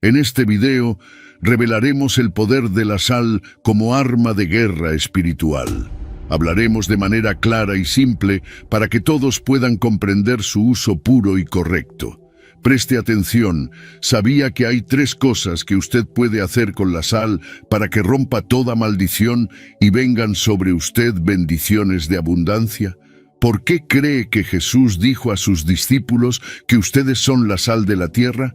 En este video revelaremos el poder de la sal como arma de guerra espiritual. Hablaremos de manera clara y simple para que todos puedan comprender su uso puro y correcto. Preste atención, ¿sabía que hay 3 cosas que usted puede hacer con la sal para que rompa toda maldición y vengan sobre usted bendiciones de abundancia? ¿Por qué cree que Jesús dijo a sus discípulos que ustedes son la sal de la tierra?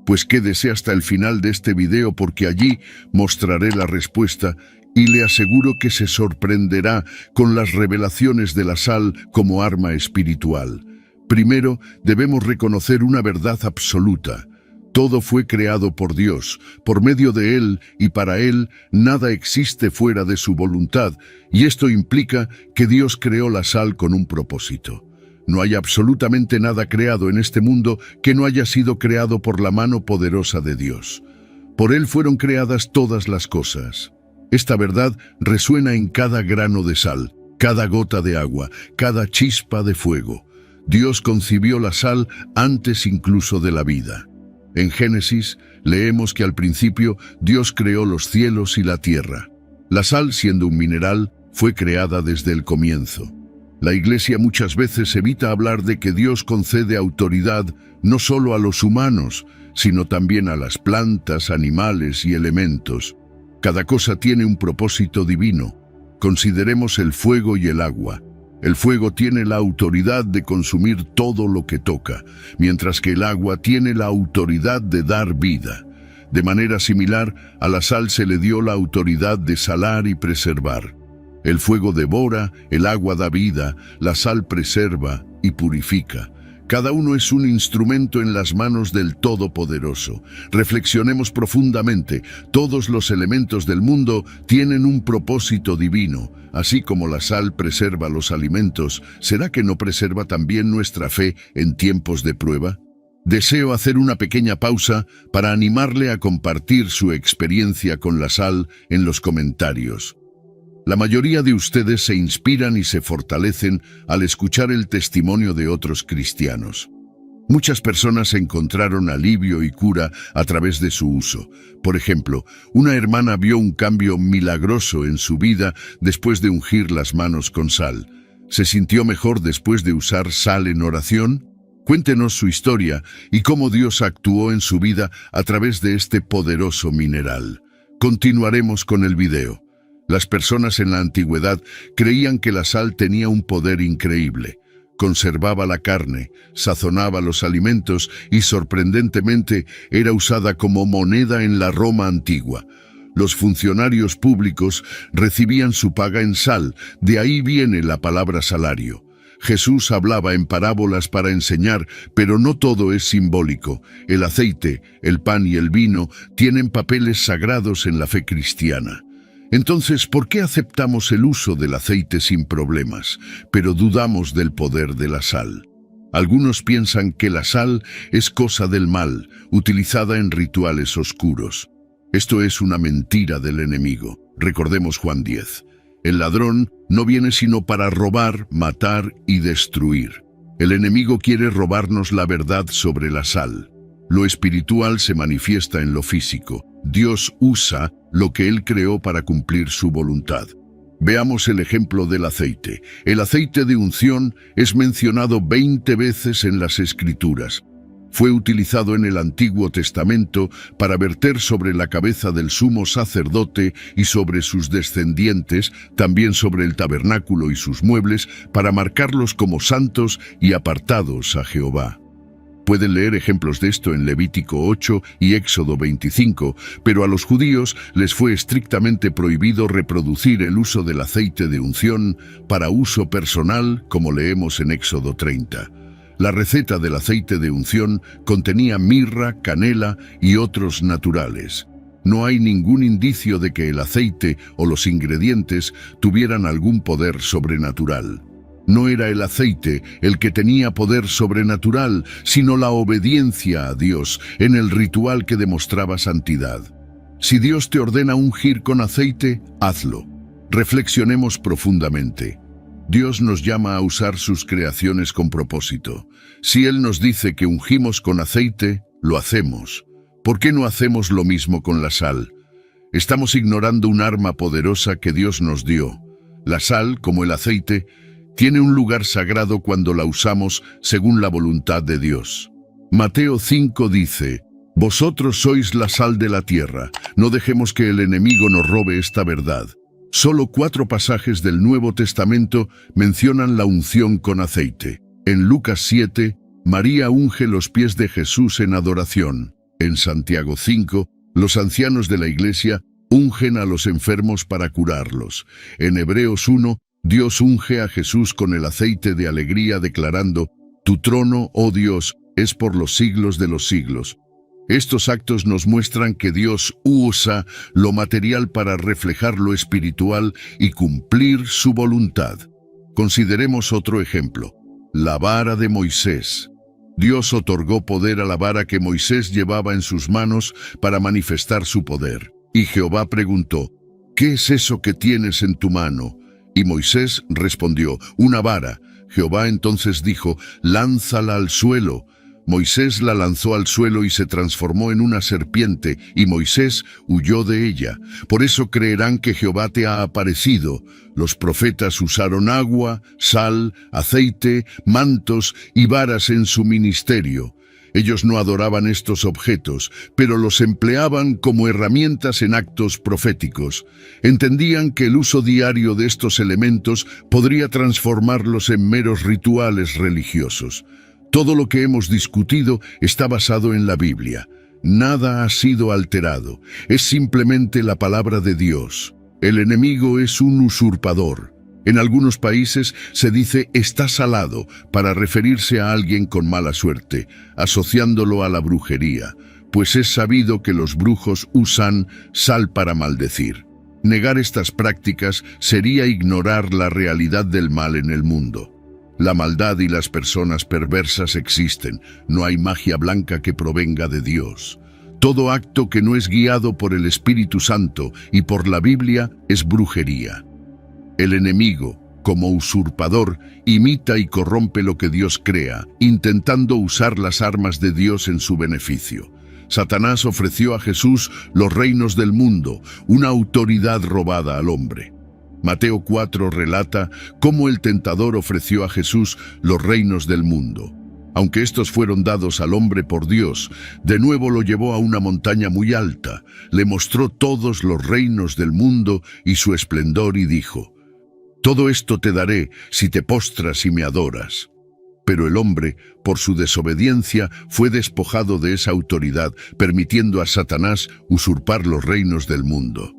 Pues quédese hasta el final de este video porque allí mostraré la respuesta y le aseguro que se sorprenderá con las revelaciones de la sal como arma espiritual. Primero, debemos reconocer una verdad absoluta. Todo fue creado por Dios, por medio de Él y para Él nada existe fuera de su voluntad, y esto implica que Dios creó la sal con un propósito. No hay absolutamente nada creado en este mundo que no haya sido creado por la mano poderosa de Dios. Por Él fueron creadas todas las cosas. Esta verdad resuena en cada grano de sal, cada gota de agua, cada chispa de fuego. Dios concibió la sal antes incluso de la vida. En Génesis leemos que al principio Dios creó los cielos y la tierra. La sal, siendo un mineral, fue creada desde el comienzo. La Iglesia muchas veces evita hablar de que Dios concede autoridad no solo a los humanos, sino también a las plantas, animales y elementos. Cada cosa tiene un propósito divino. Consideremos el fuego y el agua. El fuego tiene la autoridad de consumir todo lo que toca, mientras que el agua tiene la autoridad de dar vida. De manera similar, a la sal se le dio la autoridad de salar y preservar. El fuego devora, el agua da vida, la sal preserva y purifica. Cada uno es un instrumento en las manos del Todopoderoso. Reflexionemos profundamente. Todos los elementos del mundo tienen un propósito divino. Así como la sal preserva los alimentos, ¿será que no preserva también nuestra fe en tiempos de prueba? Deseo hacer una pequeña pausa para animarle a compartir su experiencia con la sal en los comentarios. La mayoría de ustedes se inspiran y se fortalecen al escuchar el testimonio de otros cristianos. Muchas personas encontraron alivio y cura a través de su uso. Por ejemplo, una hermana vio un cambio milagroso en su vida después de ungir las manos con sal. ¿Se sintió mejor después de usar sal en oración? Cuéntenos su historia y cómo Dios actuó en su vida a través de este poderoso mineral. Continuaremos con el video. Las personas en la antigüedad creían que la sal tenía un poder increíble. Conservaba la carne, sazonaba los alimentos y, sorprendentemente, era usada como moneda en la Roma antigua. Los funcionarios públicos recibían su paga en sal, de ahí viene la palabra salario. Jesús hablaba en parábolas para enseñar, pero no todo es simbólico. El aceite, el pan y el vino tienen papeles sagrados en la fe cristiana. Entonces, ¿por qué aceptamos el uso del aceite sin problemas, pero dudamos del poder de la sal? Algunos piensan que la sal es cosa del mal, utilizada en rituales oscuros. Esto es una mentira del enemigo. Recordemos Juan 10. El ladrón no viene sino para robar, matar y destruir. El enemigo quiere robarnos la verdad sobre la sal. Lo espiritual se manifiesta en lo físico. Dios usa lo que Él creó para cumplir su voluntad. Veamos el ejemplo del aceite. El aceite de unción es mencionado 20 veces en las Escrituras. Fue utilizado en el Antiguo Testamento para verter sobre la cabeza del sumo sacerdote y sobre sus descendientes, también sobre el tabernáculo y sus muebles, para marcarlos como santos y apartados a Jehová. Pueden leer ejemplos de esto en Levítico 8 y Éxodo 25, pero a los judíos les fue estrictamente prohibido reproducir el uso del aceite de unción para uso personal, como leemos en Éxodo 30. La receta del aceite de unción contenía mirra, canela y otros naturales. No hay ningún indicio de que el aceite o los ingredientes tuvieran algún poder sobrenatural. No era el aceite el que tenía poder sobrenatural, sino la obediencia a Dios en el ritual que demostraba santidad. Si Dios te ordena ungir con aceite, hazlo. Reflexionemos profundamente. Dios nos llama a usar sus creaciones con propósito. Si Él nos dice que ungimos con aceite, lo hacemos. ¿Por qué no hacemos lo mismo con la sal? Estamos ignorando un arma poderosa que Dios nos dio. La sal, como el aceite, tiene un lugar sagrado cuando la usamos según la voluntad de Dios. Mateo 5 dice: «Vosotros sois la sal de la tierra, no dejemos que el enemigo nos robe esta verdad». Solo 4 pasajes del Nuevo Testamento mencionan la unción con aceite. En Lucas 7, María unge los pies de Jesús en adoración. En Santiago 5, los ancianos de la iglesia ungen a los enfermos para curarlos. En Hebreos 1, Dios unge a Jesús con el aceite de alegría declarando: «Tu trono, oh Dios, es por los siglos de los siglos». Estos actos nos muestran que Dios usa lo material para reflejar lo espiritual y cumplir su voluntad. Consideremos otro ejemplo: la vara de Moisés. Dios otorgó poder a la vara que Moisés llevaba en sus manos para manifestar su poder. Y Jehová preguntó: «¿Qué es eso que tienes en tu mano?». Y Moisés respondió: «Una vara». Jehová entonces dijo: «Lánzala al suelo». Moisés la lanzó al suelo y se transformó en una serpiente, y Moisés huyó de ella. Por eso creerán que Jehová te ha aparecido. Los profetas usaron agua, sal, aceite, mantos y varas en su ministerio. Ellos no adoraban estos objetos, pero los empleaban como herramientas en actos proféticos. Entendían que el uso diario de estos elementos podría transformarlos en meros rituales religiosos. Todo lo que hemos discutido está basado en la Biblia. Nada ha sido alterado. Es simplemente la palabra de Dios. El enemigo es un usurpador. En algunos países se dice «está salado» para referirse a alguien con mala suerte, asociándolo a la brujería, pues es sabido que los brujos usan sal para maldecir. Negar estas prácticas sería ignorar la realidad del mal en el mundo. La maldad y las personas perversas existen. No hay magia blanca que provenga de Dios. Todo acto que no es guiado por el Espíritu Santo y por la Biblia es brujería. El enemigo, como usurpador, imita y corrompe lo que Dios crea, intentando usar las armas de Dios en su beneficio. Satanás ofreció a Jesús los reinos del mundo, una autoridad robada al hombre. Mateo 4 relata cómo el tentador ofreció a Jesús los reinos del mundo. Aunque estos fueron dados al hombre por Dios, de nuevo lo llevó a una montaña muy alta, le mostró todos los reinos del mundo y su esplendor y dijo: «Todo esto te daré si te postras y me adoras». Pero el hombre, por su desobediencia, fue despojado de esa autoridad, permitiendo a Satanás usurpar los reinos del mundo.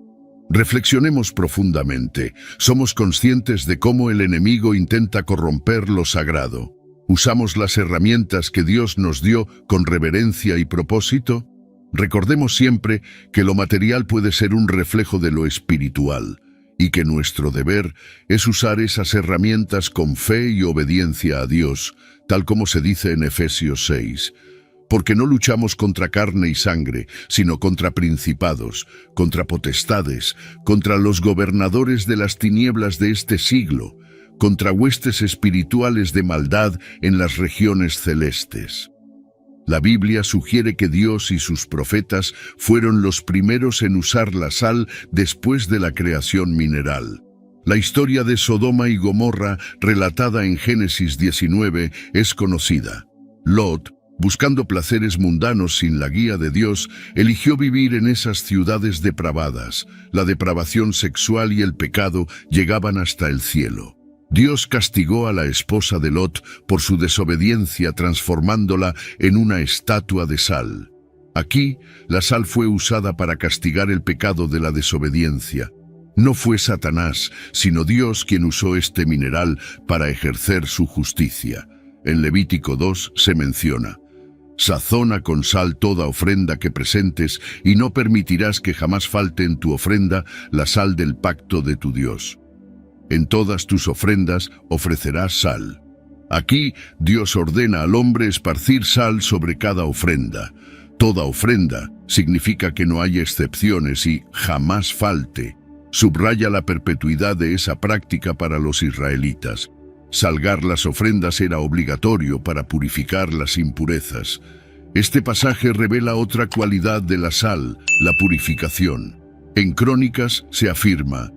Reflexionemos profundamente. ¿Somos conscientes de cómo el enemigo intenta corromper lo sagrado? ¿Usamos las herramientas que Dios nos dio con reverencia y propósito? Recordemos siempre que lo material puede ser un reflejo de lo espiritual, y que nuestro deber es usar esas herramientas con fe y obediencia a Dios, tal como se dice en Efesios 6. Porque no luchamos contra carne y sangre, sino contra principados, contra potestades, contra los gobernadores de las tinieblas de este siglo, contra huestes espirituales de maldad en las regiones celestes. La Biblia sugiere que Dios y sus profetas fueron los primeros en usar la sal después de la creación mineral. La historia de Sodoma y Gomorra, relatada en Génesis 19, es conocida. Lot, buscando placeres mundanos sin la guía de Dios, eligió vivir en esas ciudades depravadas. La depravación sexual y el pecado llegaban hasta el cielo. Dios castigó a la esposa de Lot por su desobediencia, transformándola en una estatua de sal. Aquí, la sal fue usada para castigar el pecado de la desobediencia. No fue Satanás, sino Dios quien usó este mineral para ejercer su justicia. En Levítico 2 se menciona: «Sazona con sal toda ofrenda que presentes, y no permitirás que jamás falte en tu ofrenda la sal del pacto de tu Dios. En todas tus ofrendas ofrecerás sal». Aquí Dios ordena al hombre esparcir sal sobre cada ofrenda. Toda ofrenda significa que no hay excepciones y jamás falte. Subraya la perpetuidad de esa práctica para los israelitas. Salgar las ofrendas era obligatorio para purificar las impurezas. Este pasaje revela otra cualidad de la sal, la purificación. En Crónicas se afirma: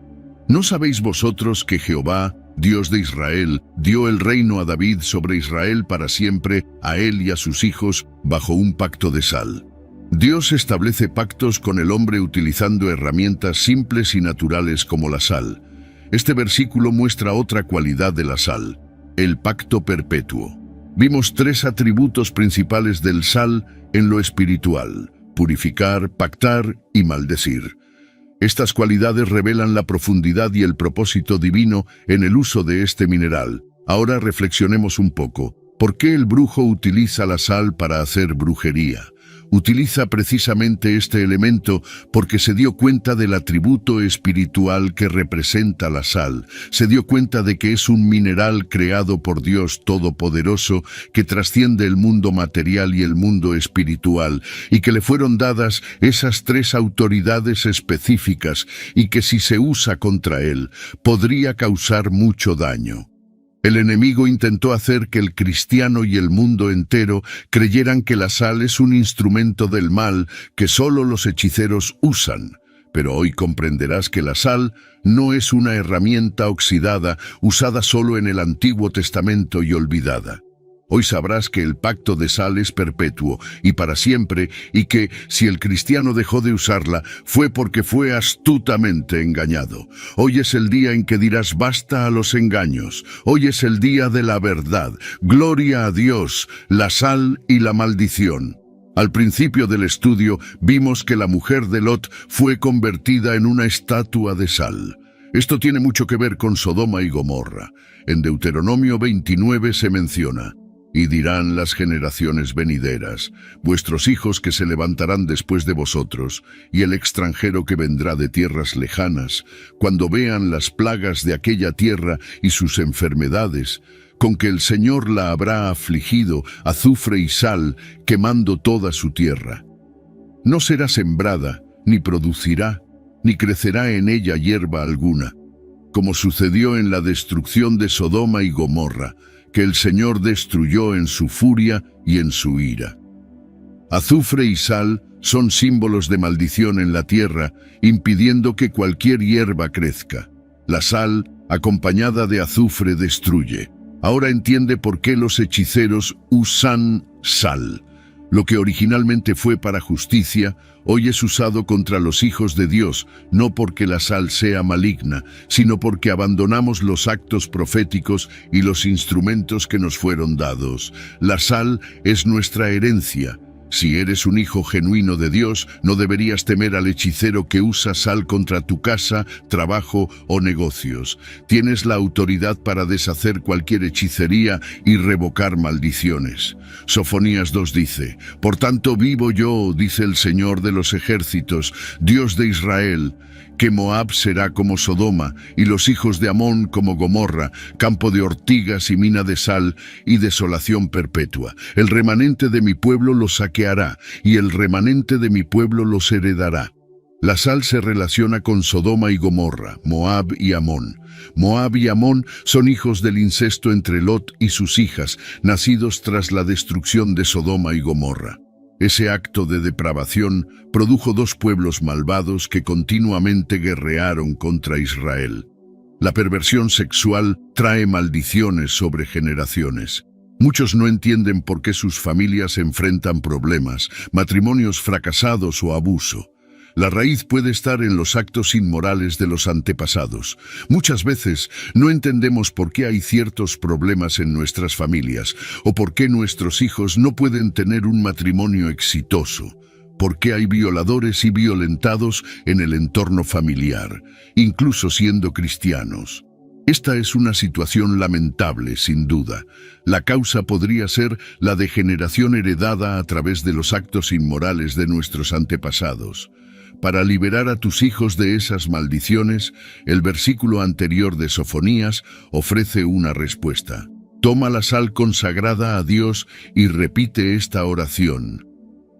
¿no sabéis vosotros que Jehová, Dios de Israel, dio el reino a David sobre Israel para siempre, a él y a sus hijos, bajo un pacto de sal? Dios establece pactos con el hombre utilizando herramientas simples y naturales como la sal. Este versículo muestra otra cualidad de la sal: el pacto perpetuo. Vimos tres atributos principales del sal en lo espiritual: purificar, pactar y maldecir. Estas cualidades revelan la profundidad y el propósito divino en el uso de este mineral. Ahora reflexionemos un poco. ¿Por qué el brujo utiliza la sal para hacer brujería? Utiliza precisamente este elemento porque se dio cuenta del atributo espiritual que representa la sal. Se dio cuenta de que es un mineral creado por Dios Todopoderoso que trasciende el mundo material y el mundo espiritual, y que le fueron dadas esas tres autoridades específicas y que si se usa contra él podría causar mucho daño. El enemigo intentó hacer que el cristiano y el mundo entero creyeran que la sal es un instrumento del mal que solo los hechiceros usan. Pero hoy comprenderás que la sal no es una herramienta oxidada usada solo en el Antiguo Testamento y olvidada. Hoy sabrás que el pacto de sal es perpetuo y para siempre, y que, si el cristiano dejó de usarla, fue porque fue astutamente engañado. Hoy es el día en que dirás basta a los engaños. Hoy es el día de la verdad. Gloria a Dios, la sal y la maldición. Al principio del estudio vimos que la mujer de Lot fue convertida en una estatua de sal. Esto tiene mucho que ver con Sodoma y Gomorra. En Deuteronomio 29 se menciona: y dirán las generaciones venideras, vuestros hijos que se levantarán después de vosotros, y el extranjero que vendrá de tierras lejanas, cuando vean las plagas de aquella tierra y sus enfermedades, con que el Señor la habrá afligido, azufre y sal, quemando toda su tierra. No será sembrada, ni producirá, ni crecerá en ella hierba alguna, como sucedió en la destrucción de Sodoma y Gomorra, que el Señor destruyó en su furia y en su ira. Azufre y sal son símbolos de maldición en la tierra, impidiendo que cualquier hierba crezca. La sal, acompañada de azufre, destruye. Ahora entiende por qué los hechiceros usan sal. Lo que originalmente fue para justicia, hoy es usado contra los hijos de Dios, no porque la sal sea maligna, sino porque abandonamos los actos proféticos y los instrumentos que nos fueron dados. La sal es nuestra herencia. Si eres un hijo genuino de Dios, no deberías temer al hechicero que usa sal contra tu casa, trabajo o negocios. Tienes la autoridad para deshacer cualquier hechicería y revocar maldiciones. Sofonías 2 dice: por tanto vivo yo, dice el Señor de los ejércitos, Dios de Israel, que Moab será como Sodoma, y los hijos de Amón como Gomorra, campo de ortigas y mina de sal, y desolación perpetua. El remanente de mi pueblo los saqueará, y el remanente de mi pueblo los heredará. La sal se relaciona con Sodoma y Gomorra, Moab y Amón. Moab y Amón son hijos del incesto entre Lot y sus hijas, nacidos tras la destrucción de Sodoma y Gomorra. Ese acto de depravación produjo dos pueblos malvados que continuamente guerrearon contra Israel. La perversión sexual trae maldiciones sobre generaciones. Muchos no entienden por qué sus familias enfrentan problemas, matrimonios fracasados o abuso. La raíz puede estar en los actos inmorales de los antepasados. Muchas veces no entendemos por qué hay ciertos problemas en nuestras familias o por qué nuestros hijos no pueden tener un matrimonio exitoso. ¿Por qué hay violadores y violentados en el entorno familiar, incluso siendo cristianos? Esta es una situación lamentable, sin duda. La causa podría ser la degeneración heredada a través de los actos inmorales de nuestros antepasados. Para liberar a tus hijos de esas maldiciones, el versículo anterior de Sofonías ofrece una respuesta. Toma la sal consagrada a Dios y repite esta oración.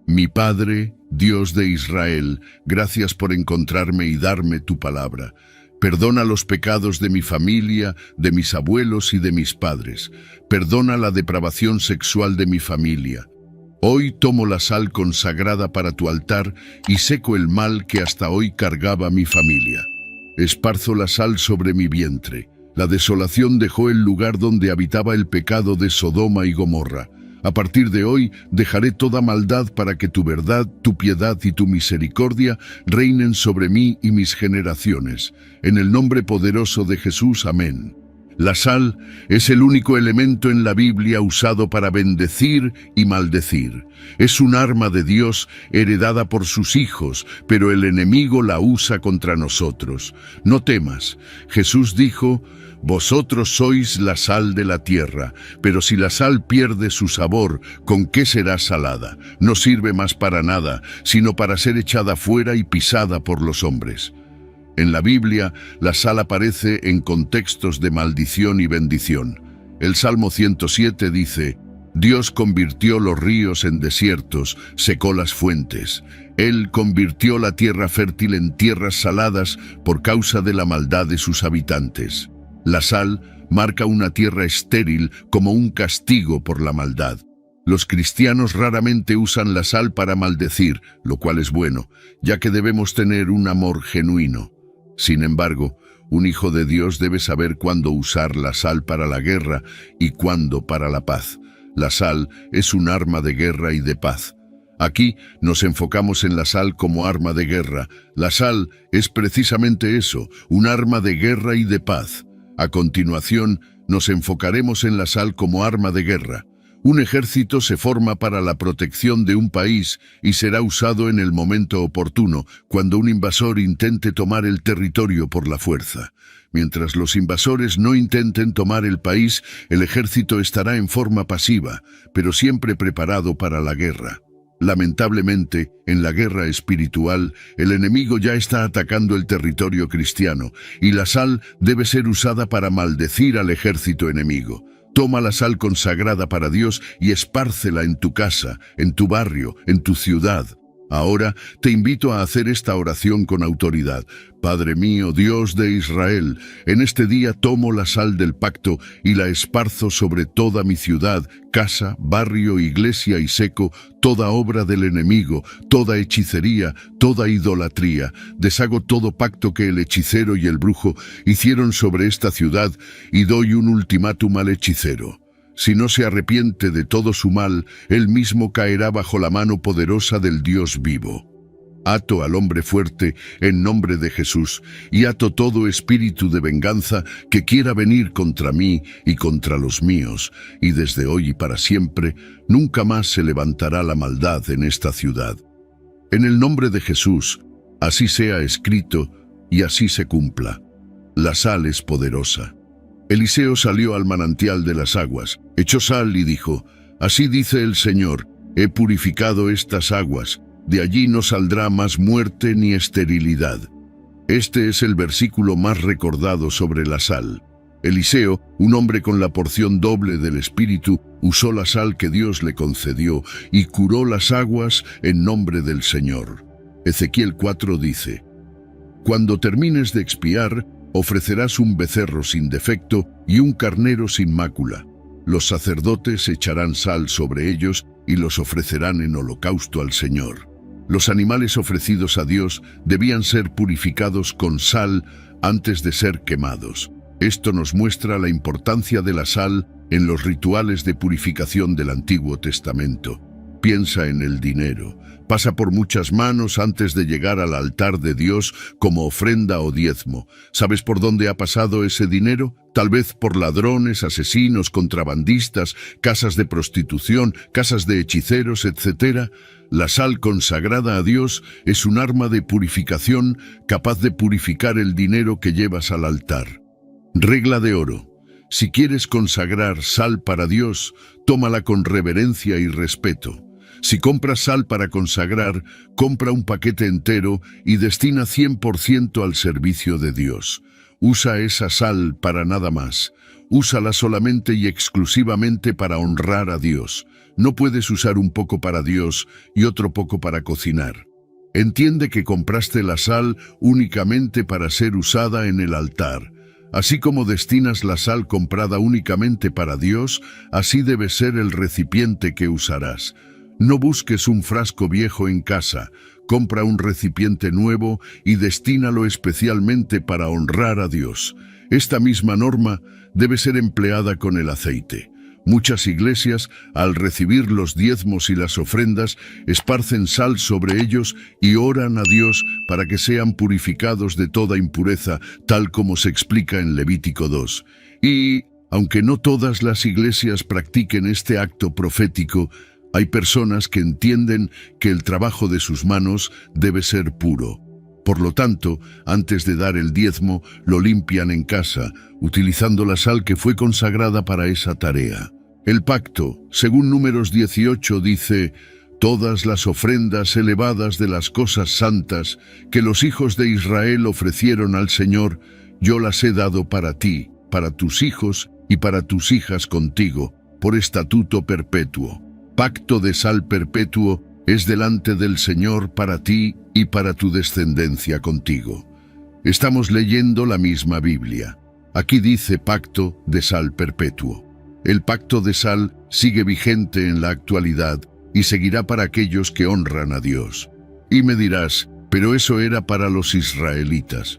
Mi Padre, Dios de Israel, gracias por encontrarme y darme tu palabra. Perdona los pecados de mi familia, de mis abuelos y de mis padres. Perdona la depravación sexual de mi familia. Hoy tomo la sal consagrada para tu altar y seco el mal que hasta hoy cargaba mi familia. Esparzo la sal sobre mi vientre. La desolación dejó el lugar donde habitaba el pecado de Sodoma y Gomorra. A partir de hoy dejaré toda maldad para que tu verdad, tu piedad y tu misericordia reinen sobre mí y mis generaciones. En el nombre poderoso de Jesús, amén. La sal es el único elemento en la Biblia usado para bendecir y maldecir. Es un arma de Dios heredada por sus hijos, pero el enemigo la usa contra nosotros. No temas. Jesús dijo: vosotros sois la sal de la tierra, pero si la sal pierde su sabor, ¿con qué será salada? No sirve más para nada, sino para ser echada fuera y pisada por los hombres. En la Biblia, la sal aparece en contextos de maldición y bendición. El Salmo 107 dice: Dios convirtió los ríos en desiertos, secó las fuentes. Él convirtió la tierra fértil en tierras saladas por causa de la maldad de sus habitantes. La sal marca una tierra estéril como un castigo por la maldad. Los cristianos raramente usan la sal para maldecir, lo cual es bueno, ya que debemos tener un amor genuino. Sin embargo, un hijo de Dios debe saber cuándo usar la sal para la guerra y cuándo para la paz. La sal es un arma de guerra y de paz. Aquí nos enfocamos en la sal como arma de guerra. La sal es precisamente eso, un arma de guerra y de paz. A continuación, nos enfocaremos en la sal como arma de guerra. Un ejército se forma para la protección de un país y será usado en el momento oportuno, cuando un invasor intente tomar el territorio por la fuerza. Mientras los invasores no intenten tomar el país, el ejército estará en forma pasiva, pero siempre preparado para la guerra. Lamentablemente, en la guerra espiritual, el enemigo ya está atacando el territorio cristiano, y la sal debe ser usada para maldecir al ejército enemigo. Toma la sal consagrada para Dios y espárcela en tu casa, en tu barrio, en tu ciudad. Ahora te invito a hacer esta oración con autoridad. Padre mío, Dios de Israel, en este día tomo la sal del pacto y la esparzo sobre toda mi ciudad, casa, barrio, iglesia y seco, toda obra del enemigo, toda hechicería, toda idolatría. Deshago todo pacto que el hechicero y el brujo hicieron sobre esta ciudad y doy un ultimátum al hechicero. Si no se arrepiente de todo su mal, él mismo caerá bajo la mano poderosa del Dios vivo. Ato al hombre fuerte en nombre de Jesús y ato todo espíritu de venganza que quiera venir contra mí y contra los míos, y desde hoy y para siempre nunca más se levantará la maldad en esta ciudad. En el nombre de Jesús, así sea escrito y así se cumpla. La sal es poderosa. Eliseo salió al manantial de las aguas, echó sal y dijo: así dice el Señor, he purificado estas aguas, de allí no saldrá más muerte ni esterilidad. Este es el versículo más recordado sobre la sal. Eliseo, un hombre con la porción doble del Espíritu, usó la sal que Dios le concedió y curó las aguas en nombre del Señor. Ezequiel 4 dice: cuando termines de expiar, ofrecerás un becerro sin defecto y un carnero sin mácula. Los sacerdotes echarán sal sobre ellos y los ofrecerán en holocausto al Señor. Los animales ofrecidos a Dios debían ser purificados con sal antes de ser quemados. Esto nos muestra la importancia de la sal en los rituales de purificación del Antiguo Testamento. Piensa en el dinero. Pasa por muchas manos antes de llegar al altar de Dios como ofrenda o diezmo. ¿Sabes por dónde ha pasado ese dinero? Tal vez por ladrones, asesinos, contrabandistas, casas de prostitución, casas de hechiceros, etc. La sal consagrada a Dios es un arma de purificación capaz de purificar el dinero que llevas al altar. Regla de oro. Si quieres consagrar sal para Dios, tómala con reverencia y respeto. Si compras sal para consagrar, compra un paquete entero y destina 100% al servicio de Dios. Usa esa sal para nada más. Úsala solamente y exclusivamente para honrar a Dios. No puedes usar un poco para Dios y otro poco para cocinar. Entiende que compraste la sal únicamente para ser usada en el altar. Así como destinas la sal comprada únicamente para Dios, así debe ser el recipiente que usarás. No busques un frasco viejo en casa, compra un recipiente nuevo y destínalo especialmente para honrar a Dios. Esta misma norma debe ser empleada con el aceite. Muchas iglesias, al recibir los diezmos y las ofrendas, esparcen sal sobre ellos y oran a Dios para que sean purificados de toda impureza, tal como se explica en Levítico 2. Y, aunque no todas las iglesias practiquen este acto profético, hay personas que entienden que el trabajo de sus manos debe ser puro. Por lo tanto, antes de dar el diezmo, lo limpian en casa, utilizando la sal que fue consagrada para esa tarea. El pacto, según Números 18, dice: «Todas las ofrendas elevadas de las cosas santas que los hijos de Israel ofrecieron al Señor, yo las he dado para ti, para tus hijos y para tus hijas contigo, por estatuto perpetuo». Pacto de sal perpetuo es delante del Señor para ti y para tu descendencia contigo. Estamos leyendo la misma Biblia. Aquí dice pacto de sal perpetuo. El pacto de sal sigue vigente en la actualidad y seguirá para aquellos que honran a Dios. Y me dirás, pero eso era para los israelitas.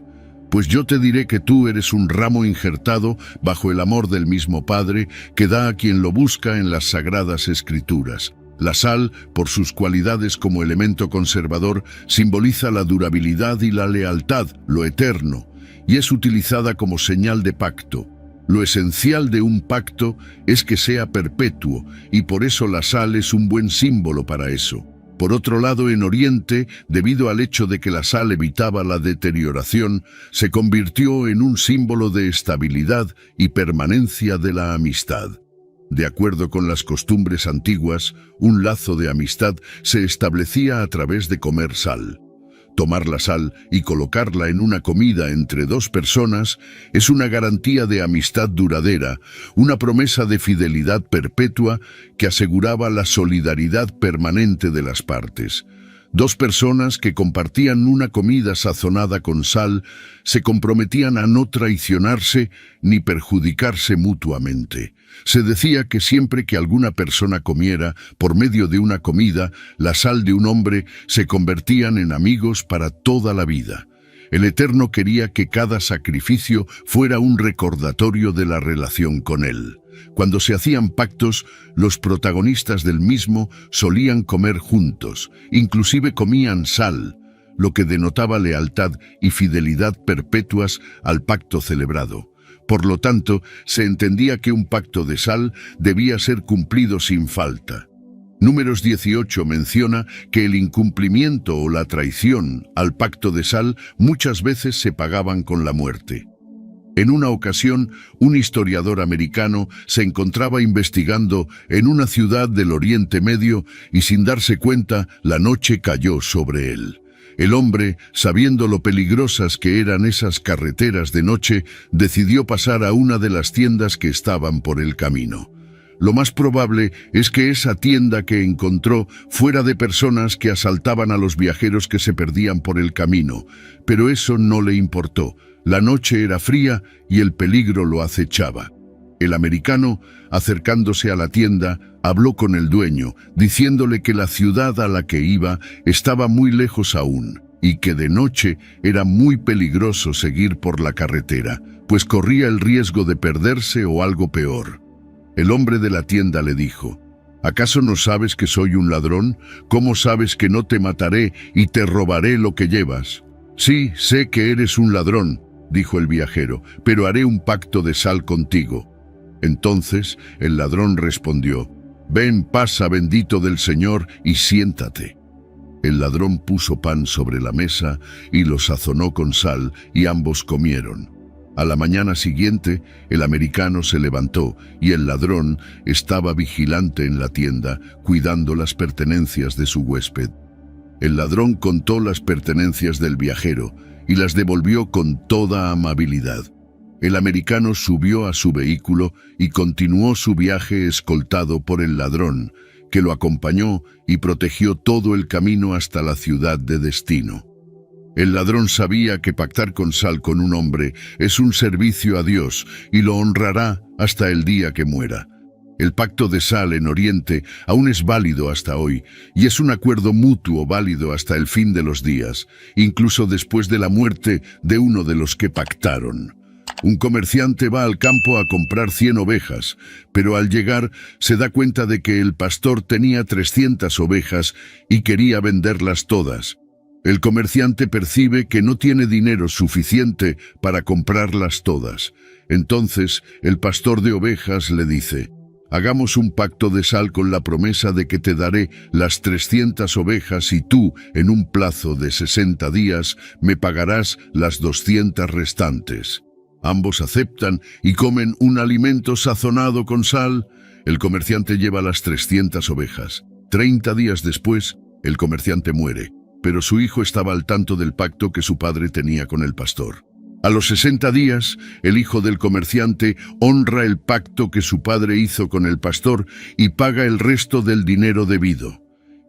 Pues yo te diré que tú eres un ramo injertado bajo el amor del mismo Padre que da a quien lo busca en las Sagradas Escrituras. La sal, por sus cualidades como elemento conservador, simboliza la durabilidad y la lealtad, lo eterno, y es utilizada como señal de pacto. Lo esencial de un pacto es que sea perpetuo, y por eso la sal es un buen símbolo para eso. Por otro lado, en Oriente, debido al hecho de que la sal evitaba la deterioración, se convirtió en un símbolo de estabilidad y permanencia de la amistad. De acuerdo con las costumbres antiguas, un lazo de amistad se establecía a través de comer sal. Tomar la sal y colocarla en una comida entre dos personas es una garantía de amistad duradera, una promesa de fidelidad perpetua que aseguraba la solidaridad permanente de las partes. Dos personas que compartían una comida sazonada con sal se comprometían a no traicionarse ni perjudicarse mutuamente. Se decía que siempre que alguna persona comiera, por medio de una comida, la sal de un hombre, se convertían en amigos para toda la vida. El Eterno quería que cada sacrificio fuera un recordatorio de la relación con Él. Cuando se hacían pactos, los protagonistas del mismo solían comer juntos, inclusive comían sal, lo que denotaba lealtad y fidelidad perpetuas al pacto celebrado. Por lo tanto, se entendía que un pacto de sal debía ser cumplido sin falta. Números 18 menciona que el incumplimiento o la traición al pacto de sal muchas veces se pagaban con la muerte. En una ocasión, un historiador americano se encontraba investigando en una ciudad del Oriente Medio y sin darse cuenta, la noche cayó sobre él. El hombre, sabiendo lo peligrosas que eran esas carreteras de noche, decidió pasar a una de las tiendas que estaban por el camino. Lo más probable es que esa tienda que encontró fuera de personas que asaltaban a los viajeros que se perdían por el camino, pero eso no le importó. La noche era fría y el peligro lo acechaba. El americano, acercándose a la tienda, habló con el dueño, diciéndole que la ciudad a la que iba estaba muy lejos aún, y que de noche era muy peligroso seguir por la carretera, pues corría el riesgo de perderse o algo peor. El hombre de la tienda le dijo: ¿acaso no sabes que soy un ladrón? ¿Cómo sabes que no te mataré y te robaré lo que llevas? Sí, sé que eres un ladrón, dijo el viajero, pero haré un pacto de sal contigo. Entonces el ladrón respondió: ven, pasa, bendito del Señor, y siéntate. El ladrón puso pan sobre la mesa y lo sazonó con sal, y ambos comieron. A la mañana siguiente, el americano se levantó y el ladrón estaba vigilante en la tienda, cuidando las pertenencias de su huésped. El ladrón contó las pertenencias del viajero y las devolvió con toda amabilidad. El americano subió a su vehículo y continuó su viaje escoltado por el ladrón, que lo acompañó y protegió todo el camino hasta la ciudad de destino. El ladrón sabía que pactar con sal con un hombre es un servicio a Dios y lo honrará hasta el día que muera. El pacto de sal en Oriente aún es válido hasta hoy, y es un acuerdo mutuo válido hasta el fin de los días, incluso después de la muerte de uno de los que pactaron. Un comerciante va al campo a comprar 100 ovejas, pero al llegar se da cuenta de que el pastor tenía 300 ovejas y quería venderlas todas. El comerciante percibe que no tiene dinero suficiente para comprarlas todas. Entonces, el pastor de ovejas le dice: «Hagamos un pacto de sal con la promesa de que te daré las 300 ovejas y tú, en un plazo de 60 días, me pagarás las 200 restantes». Ambos aceptan y comen un alimento sazonado con sal. El comerciante lleva las 300 ovejas. 30 días después, el comerciante muere, pero su hijo estaba al tanto del pacto que su padre tenía con el pastor. A los 60 días, el hijo del comerciante honra el pacto que su padre hizo con el pastor y paga el resto del dinero debido.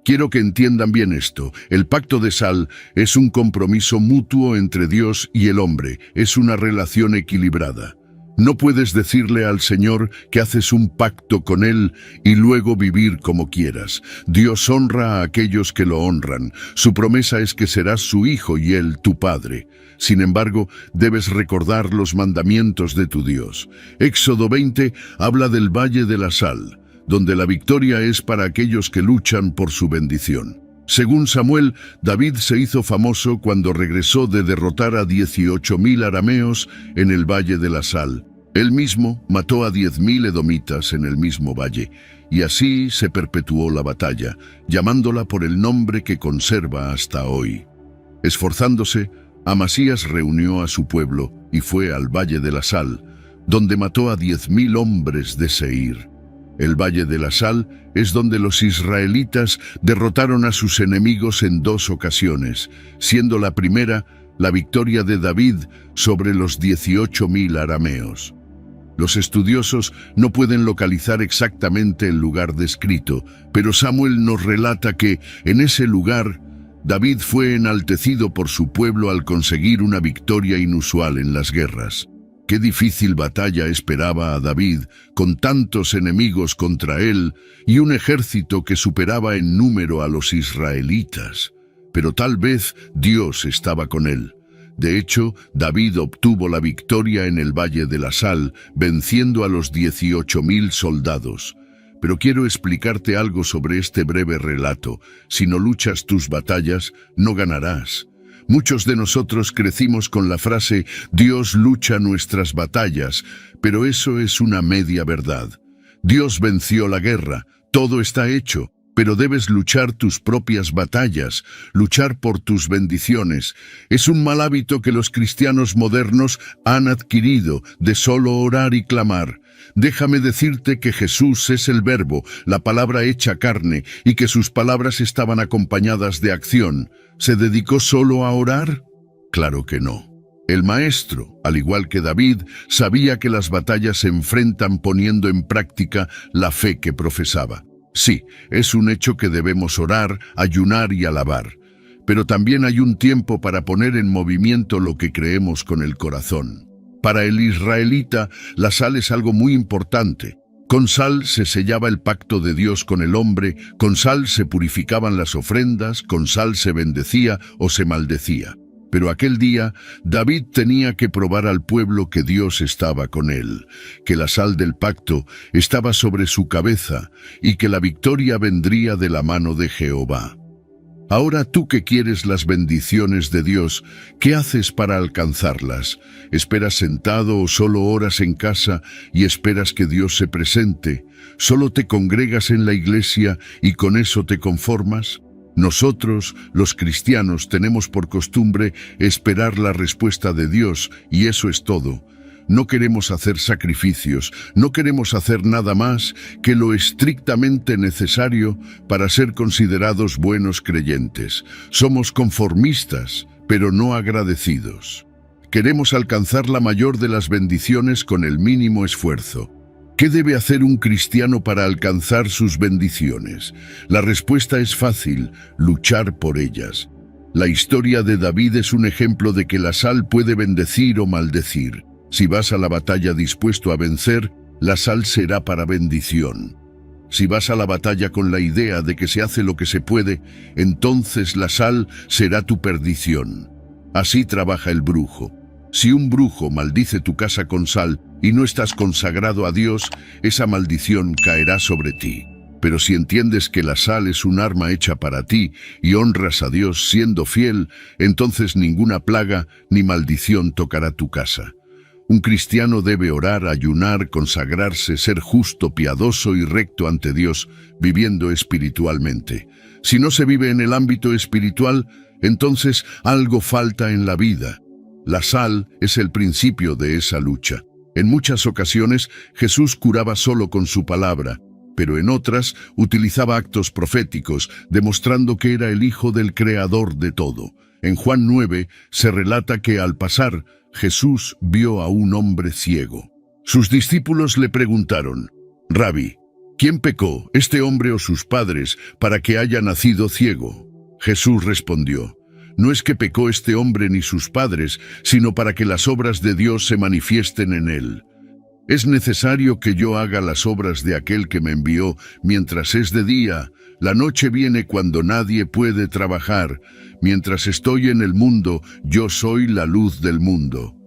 Quiero que entiendan bien esto. El pacto de sal es un compromiso mutuo entre Dios y el hombre. Es una relación equilibrada. No puedes decirle al Señor que haces un pacto con Él y luego vivir como quieras. Dios honra a aquellos que lo honran. Su promesa es que serás su hijo y Él tu padre. Sin embargo, debes recordar los mandamientos de tu Dios. Éxodo 20 habla del Valle de la Sal, donde la victoria es para aquellos que luchan por su bendición. Según Samuel, David se hizo famoso cuando regresó de derrotar a 18.000 arameos en el Valle de la Sal. Él mismo mató a 10.000 edomitas en el mismo valle, y así se perpetuó la batalla, llamándola por el nombre que conserva hasta hoy. Esforzándose, Amasías reunió a su pueblo y fue al Valle de la Sal, donde mató a 10.000 hombres de Seir. El Valle de la Sal es donde los israelitas derrotaron a sus enemigos en 2 ocasiones, siendo la primera la victoria de David sobre los 18.000 arameos. Los estudiosos no pueden localizar exactamente el lugar descrito, pero Samuel nos relata que, en ese lugar, David fue enaltecido por su pueblo al conseguir una victoria inusual en las guerras. Qué difícil batalla esperaba a David, con tantos enemigos contra él y un ejército que superaba en número a los israelitas. Pero tal vez Dios estaba con él. De hecho, David obtuvo la victoria en el Valle de la Sal, venciendo a los 18.000 soldados. Pero quiero explicarte algo sobre este breve relato. Si no luchas tus batallas, no ganarás. Muchos de nosotros crecimos con la frase «Dios lucha nuestras batallas», pero eso es una media verdad. Dios venció la guerra, todo está hecho, pero debes luchar tus propias batallas, luchar por tus bendiciones. Es un mal hábito que los cristianos modernos han adquirido, de solo orar y clamar. Déjame decirte que Jesús es el Verbo, la palabra hecha carne, y que sus palabras estaban acompañadas de acción. ¿Se dedicó solo a orar? Claro que no. El Maestro, al igual que David, sabía que las batallas se enfrentan poniendo en práctica la fe que profesaba. Sí, es un hecho que debemos orar, ayunar y alabar. Pero también hay un tiempo para poner en movimiento lo que creemos con el corazón. Para el israelita, la sal es algo muy importante. Con sal se sellaba el pacto de Dios con el hombre, con sal se purificaban las ofrendas, con sal se bendecía o se maldecía. Pero aquel día, David tenía que probar al pueblo que Dios estaba con él, que la sal del pacto estaba sobre su cabeza y que la victoria vendría de la mano de Jehová. Ahora tú que quieres las bendiciones de Dios, ¿qué haces para alcanzarlas? ¿Esperas sentado o solo oras en casa y esperas que Dios se presente? ¿Solo te congregas en la iglesia y con eso te conformas? Nosotros, los cristianos, tenemos por costumbre esperar la respuesta de Dios y eso es todo. No queremos hacer sacrificios, no queremos hacer nada más que lo estrictamente necesario para ser considerados buenos creyentes. Somos conformistas, pero no agradecidos. Queremos alcanzar la mayor de las bendiciones con el mínimo esfuerzo. ¿Qué debe hacer un cristiano para alcanzar sus bendiciones? La respuesta es fácil: luchar por ellas. La historia de David es un ejemplo de que la sal puede bendecir o maldecir. Si vas a la batalla dispuesto a vencer, La sal será para bendición. Si vas a la batalla con la idea de que se hace lo que se puede, entonces la sal será tu perdición. Así trabaja el brujo. Si un brujo maldice tu casa con sal y no estás consagrado a Dios, esa maldición caerá sobre ti. Pero si entiendes que la sal es un arma hecha para ti y honras a Dios siendo fiel, entonces ninguna plaga ni maldición tocará tu casa. Un cristiano debe orar, ayunar, consagrarse, ser justo, piadoso y recto ante Dios, viviendo espiritualmente. Si no se vive en el ámbito espiritual, entonces algo falta en la vida. La sal es el principio de esa lucha. En muchas ocasiones Jesús curaba solo con su palabra, pero en otras utilizaba actos proféticos, demostrando que era el Hijo del Creador de todo. En Juan 9 se relata que al pasar, Jesús vio a un hombre ciego. Sus discípulos le preguntaron: «Rabí, ¿quién pecó, este hombre o sus padres, para que haya nacido ciego?» Jesús respondió: «No es que pecó este hombre ni sus padres, sino para que las obras de Dios se manifiesten en él. Es necesario que yo haga las obras de aquel que me envió mientras es de día. La noche viene cuando nadie puede trabajar. Mientras estoy en el mundo, yo soy la luz del mundo».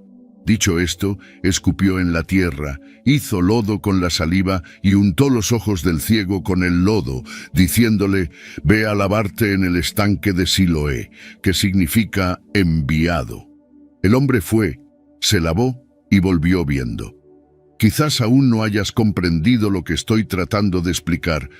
Dicho esto, escupió en la tierra, hizo lodo con la saliva y untó los ojos del ciego con el lodo, diciéndole: «Ve a lavarte en el estanque de Siloé», que significa enviado. El hombre fue, se lavó y volvió viendo. Quizás aún no hayas comprendido lo que estoy tratando de explicar.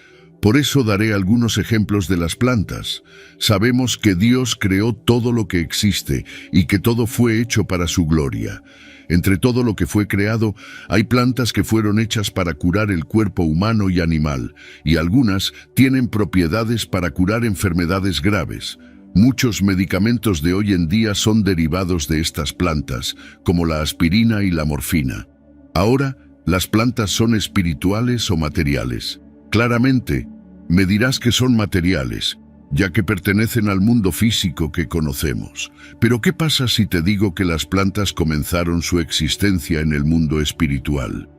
Por eso daré algunos ejemplos de las plantas. Sabemos que Dios creó todo lo que existe y que todo fue hecho para su gloria. Entre todo lo que fue creado, hay plantas que fueron hechas para curar el cuerpo humano y animal, y algunas tienen propiedades para curar enfermedades graves. Muchos medicamentos de hoy en día son derivados de estas plantas, como la aspirina y la morfina. Ahora, ¿las plantas son espirituales o materiales? Claramente, me dirás que son materiales, ya que pertenecen al mundo físico que conocemos. Pero ¿qué pasa si te digo que las plantas comenzaron su existencia en el mundo espiritual?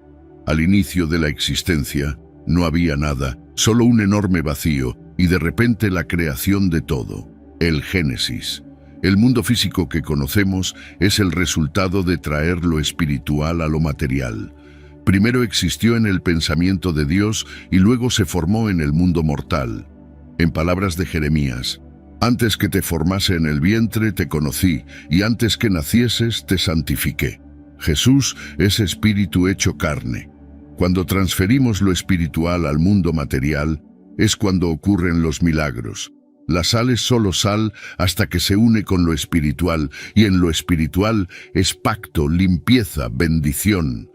Al inicio de la existencia, no había nada, solo un enorme vacío, y de repente la creación de todo, el Génesis. El mundo físico que conocemos es el resultado de traer lo espiritual a lo material. Primero existió en el pensamiento de Dios y luego se formó en el mundo mortal. En palabras de Jeremías: «Antes que te formase en el vientre te conocí, y antes que nacieses te santifiqué». Jesús es espíritu hecho carne. Cuando transferimos lo espiritual al mundo material, es cuando ocurren los milagros. La sal es solo sal hasta que se une con lo espiritual, y en lo espiritual es pacto, limpieza, bendición.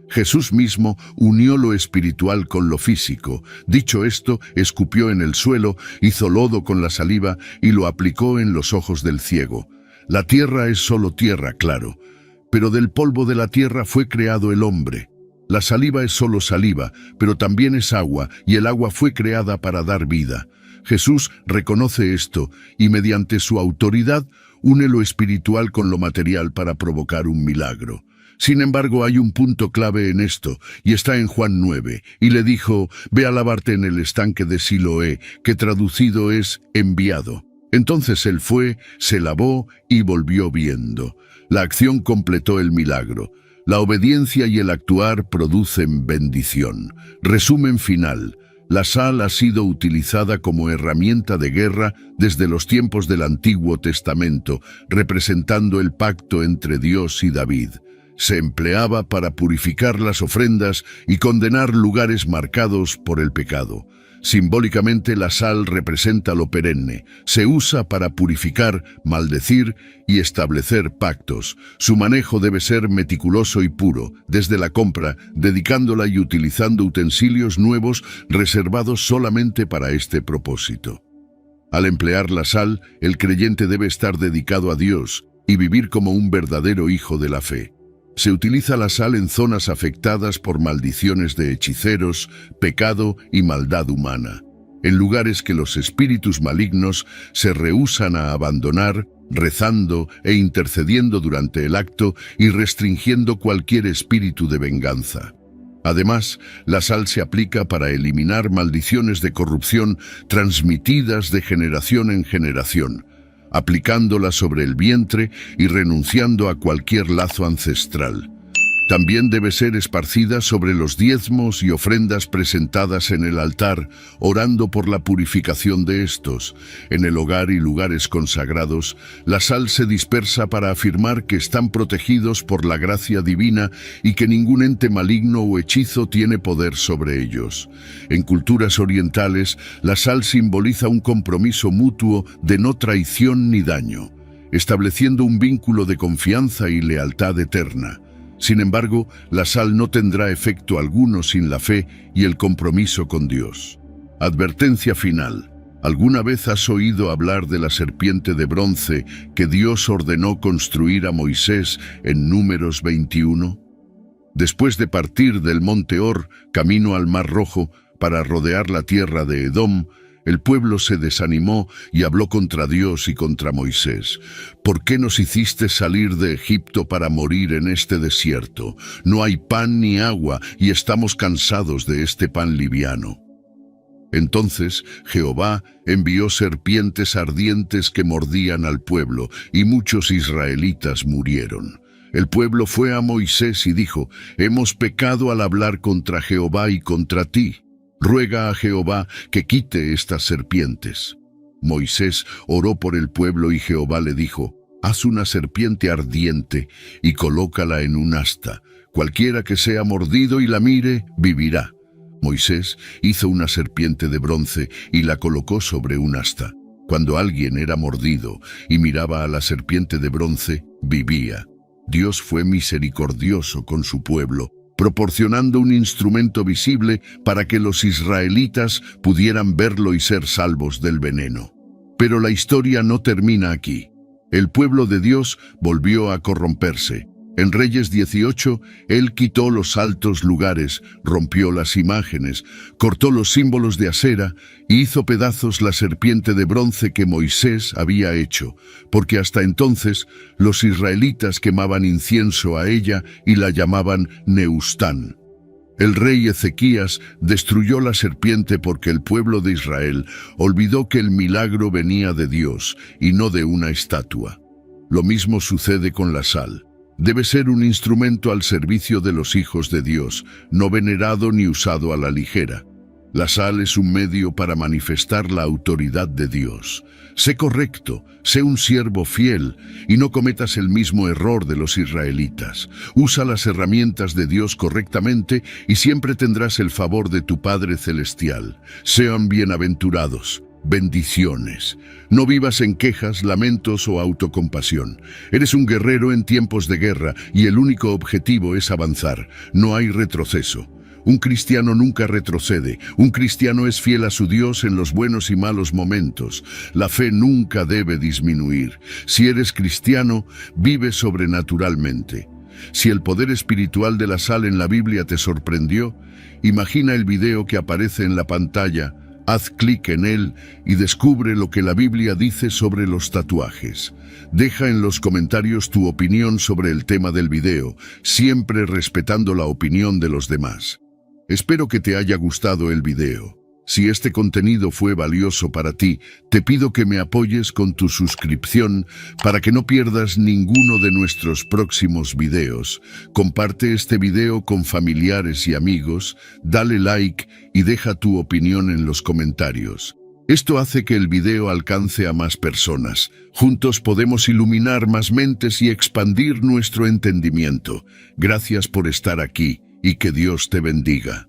Jesús mismo unió lo espiritual con lo físico. Dicho esto, escupió en el suelo, hizo lodo con la saliva y lo aplicó en los ojos del ciego. La tierra es solo tierra, claro, pero del polvo de la tierra fue creado el hombre. La saliva es solo saliva, pero también es agua, y el agua fue creada para dar vida. Jesús reconoce esto y mediante su autoridad une lo espiritual con lo material para provocar un milagro. Sin embargo, hay un punto clave en esto, y está en Juan 9, y le dijo: «Ve a lavarte en el estanque de Siloé», que traducido es enviado. Entonces él fue, se lavó y volvió viendo. La acción completó el milagro. La obediencia y el actuar producen bendición. Resumen final. La sal ha sido utilizada como herramienta de guerra desde los tiempos del Antiguo Testamento, representando el pacto entre Dios y David. Se empleaba para purificar las ofrendas y condenar lugares marcados por el pecado. Simbólicamente, la sal representa lo perenne. Se usa para purificar, maldecir y establecer pactos. Su manejo debe ser meticuloso y puro, desde la compra, dedicándola y utilizando utensilios nuevos reservados solamente para este propósito. Al emplear la sal, el creyente debe estar dedicado a Dios y vivir como un verdadero hijo de la fe. Se utiliza la sal en zonas afectadas por maldiciones de hechiceros, pecado y maldad humana. En lugares que los espíritus malignos se rehúsan a abandonar, rezando e intercediendo durante el acto y restringiendo cualquier espíritu de venganza. Además, la sal se aplica para eliminar maldiciones de corrupción transmitidas de generación en generación, aplicándola sobre el vientre y renunciando a cualquier lazo ancestral. También debe ser esparcida sobre los diezmos y ofrendas presentadas en el altar, orando por la purificación de estos. En el hogar y lugares consagrados, la sal se dispersa para afirmar que están protegidos por la gracia divina y que ningún ente maligno o hechizo tiene poder sobre ellos. En culturas orientales, la sal simboliza un compromiso mutuo de no traición ni daño, estableciendo un vínculo de confianza y lealtad eterna. Sin embargo, la sal no tendrá efecto alguno sin la fe y el compromiso con Dios. Advertencia final. ¿Alguna vez has oído hablar de la serpiente de bronce que Dios ordenó construir a Moisés en Números 21? Después de partir del monte Hor, camino al Mar Rojo, para rodear la tierra de Edom, el pueblo se desanimó y habló contra Dios y contra Moisés. ¿Por qué nos hiciste salir de Egipto para morir en este desierto? No hay pan ni agua y estamos cansados de este pan liviano. Entonces Jehová envió serpientes ardientes que mordían al pueblo, y muchos israelitas murieron. El pueblo fue a Moisés y dijo: «Hemos pecado al hablar contra Jehová y contra ti. Ruega a Jehová que quite estas serpientes». Moisés oró por el pueblo y Jehová le dijo: «Haz una serpiente ardiente y colócala en un asta. Cualquiera que sea mordido y la mire, vivirá». Moisés hizo una serpiente de bronce y la colocó sobre un asta. Cuando alguien era mordido y miraba a la serpiente de bronce, vivía. Dios fue misericordioso con su pueblo, proporcionando un instrumento visible para que los israelitas pudieran verlo y ser salvos del veneno. Pero la historia no termina aquí. El pueblo de Dios volvió a corromperse. En Reyes 18, él quitó los altos lugares, rompió las imágenes, cortó los símbolos de Asera y hizo pedazos la serpiente de bronce que Moisés había hecho, porque hasta entonces los israelitas quemaban incienso a ella y la llamaban Neustán. El rey Ezequías destruyó la serpiente porque el pueblo de Israel olvidó que el milagro venía de Dios y no de una estatua. Lo mismo sucede con la sal. Debe ser un instrumento al servicio de los hijos de Dios, no venerado ni usado a la ligera. La sal es un medio para manifestar la autoridad de Dios. Sé correcto, sé un siervo fiel y no cometas el mismo error de los israelitas. Usa las herramientas de Dios correctamente y siempre tendrás el favor de tu Padre Celestial. Sean bienaventurados. Bendiciones. No vivas en quejas, lamentos o autocompasión. Eres un guerrero en tiempos de guerra y el único objetivo es avanzar. No hay retroceso. Un cristiano nunca retrocede. Un cristiano es fiel a su Dios en los buenos y malos momentos. La fe nunca debe disminuir. Si eres cristiano, vive sobrenaturalmente. Si el poder espiritual de la sal en la Biblia te sorprendió, imagina el video que aparece en la pantalla. Haz clic en él y descubre lo que la Biblia dice sobre los tatuajes. Deja en los comentarios tu opinión sobre el tema del video, siempre respetando la opinión de los demás. Espero que te haya gustado el video. Si este contenido fue valioso para ti, te pido que me apoyes con tu suscripción para que no pierdas ninguno de nuestros próximos videos. Comparte este video con familiares y amigos, dale like y deja tu opinión en los comentarios. Esto hace que el video alcance a más personas. Juntos podemos iluminar más mentes y expandir nuestro entendimiento. Gracias por estar aquí y que Dios te bendiga.